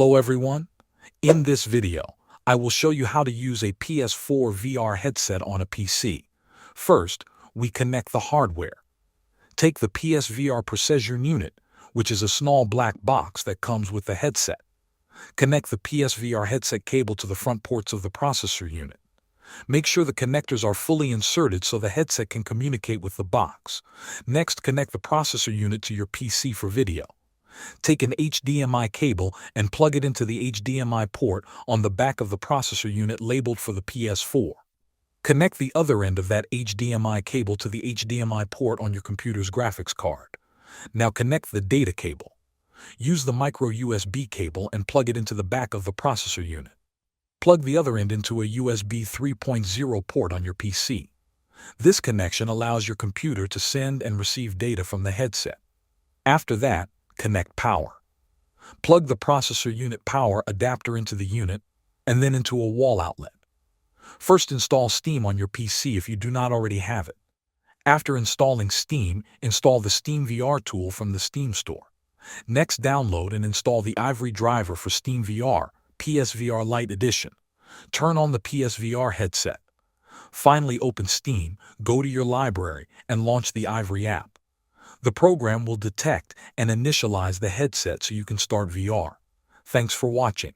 Hello everyone. In this video, I will show you how to use a PS4 VR headset on a PC. First, we connect the hardware. Take the PSVR Precision unit, which is a small black box that comes with the headset. Connect the PSVR headset cable to the front ports of the processor unit. Make sure the connectors are fully inserted so the headset can communicate with the box. Next, connect the processor unit to your PC for video. Take an HDMI cable and plug it into the HDMI port on the back of the processor unit labeled for the PS4. Connect the other end of that HDMI cable to the HDMI port on your computer's graphics card. Now connect the data cable. Use the micro USB cable and plug it into the back of the processor unit. Plug the other end into a USB 3.0 port on your PC. This connection allows your computer to send and receive data from the headset. After that, connect power. Plug the processor unit power adapter into the unit and then into a wall outlet. First, install Steam on your PC if you do not already have it. After installing Steam, install the Steam VR tool from the Steam store. Next, download and install the Ivory driver for Steam VR, PSVR Lite Edition. Turn on the PSVR headset. Finally, open Steam, go to your library, and launch the Ivory app. The program will detect and initialize the headset so you can start VR. Thanks for watching.